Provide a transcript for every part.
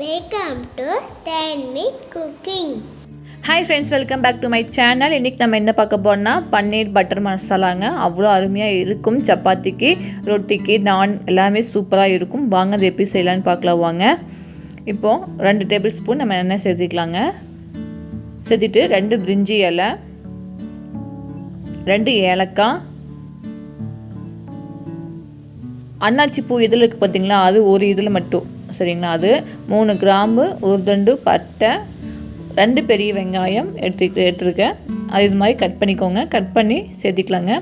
Welcome to Tanvi Cooking. Hi friends, welcome back to my channel. இன்றைக்கி நம்ம என்ன பார்க்க போகிறோம்னா பன்னீர் பட்டர் மசாலாங்க. அவ்வளோ அருமையாக இருக்கும். சப்பாத்திக்கு, ரொட்டிக்கு, நான் எல்லாமே சூப்பராக இருக்கும். வாங்க அது எப்படி செய்யலான்னு பார்க்கலாம் வாங்க. இப்போது 2 டேபிள் ஸ்பூன் நம்ம எண்ணெய் சேர்த்துக்கலாங்க. சேர்த்துட்டு 2 பிரிஞ்சி இலை, 2 ஏலக்காய், அன்னாச்சி பூ இதில் இருக்குது பார்த்திங்களா, அது ஒரு இதில் மட்டும் சரிங்களா. அது 3 கிராம்பு, 1 துண்டு பட்டை, 2 பெரிய வெங்காயம் எடுத்துருக்கேன். அது இது மாதிரி கட் பண்ணிக்கோங்க. கட் பண்ணி சேர்த்திக்கலாங்க.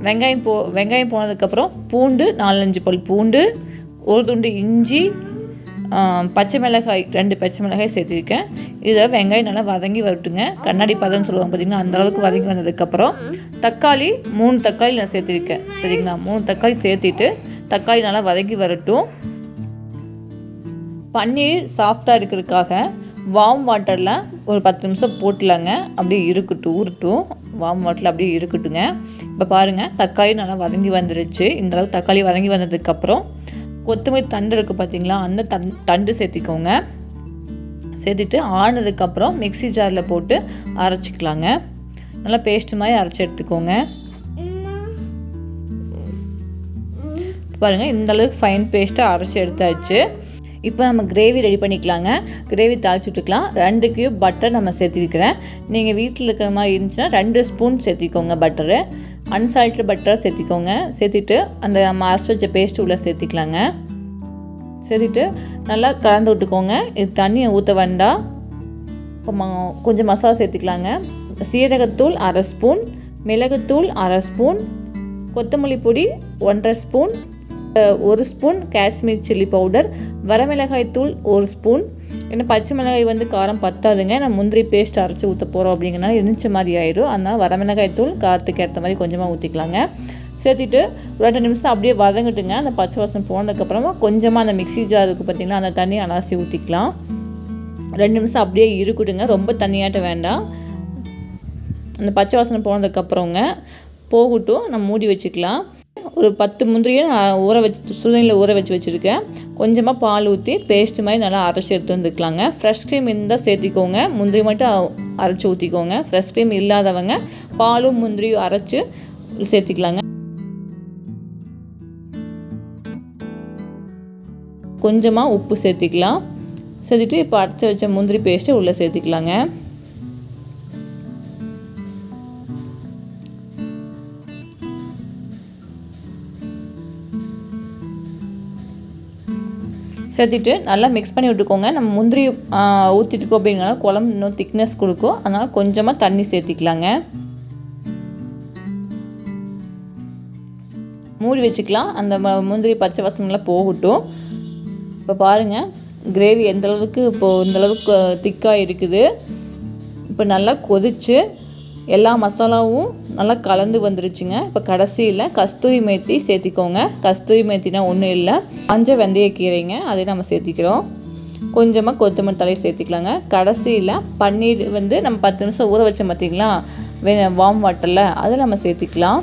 வெங்காயம் போனதுக்கப்புறம் பூண்டு 4-5 பல் பூண்டு, 1 துண்டு இஞ்சி, பச்சை மிளகாய் 2 பச்சை மிளகாய் சேர்த்துருக்கேன். இதில் வெங்காயம் நல்லா வதங்கி வரட்டுங்க. கண்ணாடி பதம்னு சொல்லுவாங்க பார்த்திங்கன்னா, அந்தளவுக்கு வதங்கி வந்ததுக்கப்புறம் தக்காளி 3 தக்காளி நான் சேர்த்துருக்கேன் சரிங்களா. 3 தக்காளி சேர்த்திட்டு தக்காளி நல்லா வதங்கி வரட்டும். பன்னீர் சாஃப்டாக இருக்கிறதுக்காக வார்ம் வாட்டரில் ஒரு 10 நிமிஷம் போட்டலாங்க. அப்படியே ஊறட்டும். வார்ம் வாட்டரில் அப்படியே இருக்கட்டுங்க. இப்போ பாருங்கள், தக்காளி நல்லா வதங்கி வந்துருச்சு. இந்தளவுக்கு தக்காளி வதங்கி வந்ததுக்கப்புறம் கொத்தமல்லி தண்டு இருக்குது பார்த்திங்களா, அந்த தண்டு சேர்த்திக்கோங்க. சேர்த்துட்டு ஆனதுக்கப்புறம் மிக்ஸி ஜாரில் போட்டு அரைச்சிக்கலாங்க. நல்லா பேஸ்ட் மாதிரி அரைச்சி எடுத்துக்கோங்க. பாருங்கள், இந்தளவுக்கு ஃபைன் பேஸ்ட்டாக அரைச்சி எடுத்தாச்சு. இப்போ நம்ம கிரேவி ரெடி பண்ணிக்கலாங்க. கிரேவி தாளிச்சு விட்டுக்கலாம். 2 கியூப் பட்டர் நம்ம சேர்த்திருக்கிறேன். நீங்கள் வீட்டில் இருக்கிற மாதிரி இருந்துச்சுன்னா 2 ஸ்பூன் சேர்த்திக்கோங்க பட்டரு. அன்சால்ட்டு பட்டர் சேர்த்திக்கோங்க. சேர்த்திட்டு அந்த நம்ம அரைச்சி வச்ச பேஸ்ட்டு உள்ளே சேர்த்திக்கலாங்க. சேர்த்திட்டு நல்லா கலந்து விட்டுக்கோங்க. இது தண்ணியை ஊற்ற வேண்டாம். கொஞ்சம் மசாலா சேர்த்திக்கலாங்க. சீரகத்தூள் 1/2 ஸ்பூன், மிளகுத்தூள் 1/2 ஸ்பூன், கொத்தமல்லி பொடி 1/2 spoon, 1 spoon Kashmir chilli powder, வரமிளகாய் தூள் 1 ஸ்பூன். ஏன்னா பச்சை மிளகாய் காரம் பத்தாதுங்க. நான் முந்திரி பேஸ்ட் அரைச்சி ஊற்ற போகிறோம் அப்படிங்கிறனால இனிச்ச மாதிரி ஆயிடும். அதனால் வரமிளகாய் தூள் காரத்துக்கு ஏற்ற மாதிரி கொஞ்சமாக ஊற்றிக்கலாங்க. சேர்த்துட்டு ஒரு 2 நிமிஷம் அப்படியே வதங்கிட்டுங்க. அந்த பச்சை வாசம் போனதுக்கப்புறமா கொஞ்சமாக அந்த மிக்ஸி ஜாருக்கு பார்த்திங்கன்னா அந்த தண்ணியை அலசி ஊற்றிக்கலாம். 2 நிமிஷம் அப்படியே இருக்கட்டுங்க. ரொம்ப தண்ணியாட்ட வேண்டாம். அந்த பச்சை வாசனை போனதுக்கப்புறங்க போகட்டும். நம்ம மூடி வச்சுக்கலாம். ஒரு 10 முந்திரியை சுடுதண்ணியில் ஊற வச்சுருக்கேன். கொஞ்சமாக பால் ஊற்றி பேஸ்ட் மாதிரி நல்லா அரைச்சி எடுத்து வந்துக்கலாங்க. ஃப்ரெஷ் க்ரீம் இருந்தால் சேர்த்திக்கோங்க. முந்திரி மட்டும் அரைச்சி ஊற்றிக்கோங்க. ஃப்ரெஷ் க்ரீம் இல்லாதவங்க பாலும் முந்திரியும் அரைச்சி சேர்த்திக்கலாங்க. கொஞ்சமாக உப்பு சேர்த்திக்கலாம். சேர்த்துட்டு இப்போ அரைச்சி வச்ச முந்திரி பேஸ்ட்டு உள்ளே சேர்த்திக்கலாங்க. சேர்த்துட்டு நல்லா மிக்ஸ் பண்ணி விட்டுக்கோங்க. நம்ம முந்திரி ஊற்றிட்டுக்கோம் அப்படிங்கிறனால குழம்பு இன்னும் திக்னஸ் கொடுக்கும். அதனால் கொஞ்சமாக தண்ணி சேர்த்திக்கலாங்க. மூடி வச்சுக்கலாம். அந்த முந்திரி பச்சை வாசனைலாம் போகட்டும். இப்போ பாருங்கள், கிரேவி எந்தளவுக்கு இந்தளவுக்கு திக்காக இருக்குது. இப்போ நல்லா கொதித்து எல்லா மசாலாவும் நல்லா கலந்து வந்துருச்சுங்க. இப்போ கடைசியில் கஸ்தூரி மேத்தி சேர்த்திக்கோங்க. கஸ்தூரி மேத்தினா ஒன்றும் இல்லை, வெந்தயக்கீரைங்க. அதை நம்ம சேர்த்திக்கிறோம். கொஞ்சமாக கொத்தமல்லி தழை சேர்த்திக்கலாங்க. கடைசியில் பன்னீர் நம்ம 10 நிமிஷம் ஊற வச்சோம் பார்த்திங்களா வார்ம் வாட்டரில், அதை நம்ம சேர்த்திக்கலாம்.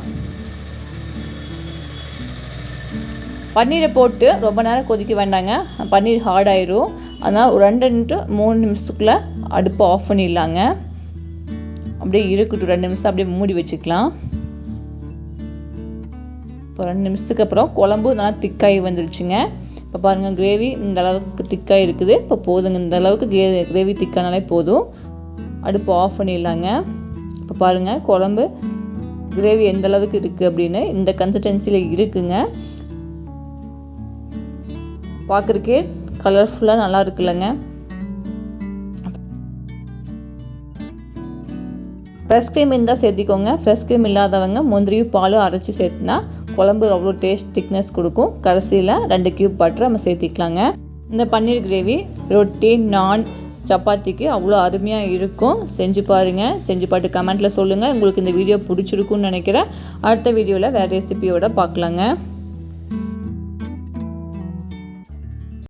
பன்னீரை போட்டு ரொம்ப நேரம் கொதிக்க வேண்டாங்க. பன்னீர் ஹார்ட் ஆயிரும். அதனால் ஒரு 2-3 நிமிஷத்துக்குள்ளே அடுப்பை ஆஃப் பண்ணிடலாங்க. அப்படியே இருக்கட்டும். 2 நிமிஷம் அப்படியே மூடி வச்சுக்கலாம். இப்போ 2 நிமிஷத்துக்கு அப்புறம் குழம்பு நல்லா திக்காகி வந்துருச்சுங்க. இப்போ பாருங்கள், கிரேவி இந்த அளவுக்கு திக்காக இருக்குது. இப்போ போதுங்க. இந்த அளவுக்கு கிரேவி திக்கானாலே போதும். அடுப்பு ஆஃப் பண்ணிடலாங்க. இப்போ பாருங்கள், குழம்பு கிரேவி எந்த அளவுக்கு இருக்குது அப்படின்னு இந்த கன்சிஸ்டன்சியில் இருக்குங்க. பார்க்குறக்கே கலர்ஃபுல்லாக நல்லா இருக்குல்லங்க. ஃப்ரெஷ் க்ரீம் இருந்தால் சேர்த்திக்கோங்க. ஃப்ரெஷ் க்ரீம் இல்லாதவங்க முந்திரியும் பாலும் அரைச்சி சேர்த்துனா குழம்பு அவ்வளோ டேஸ்ட் திக்னஸ் கொடுக்கும். கடைசியில் 2 கியூப் பட்டர் நம்ம சேர்த்திக்கலாங்க. இந்த பன்னீர் கிரேவி ரொட்டி, நான், சப்பாத்திக்கு அவ்வளோ அருமையாக இருக்கும். செஞ்சு பாருங்கள். செஞ்சு பார்த்து கமெண்ட்டில் சொல்லுங்கள். உங்களுக்கு இந்த வீடியோ பிடிச்சிருக்குன்னு நினைக்கிறேன். அடுத்த வீடியோவில் வேறு ரெசிபியோட பார்க்கலாங்க.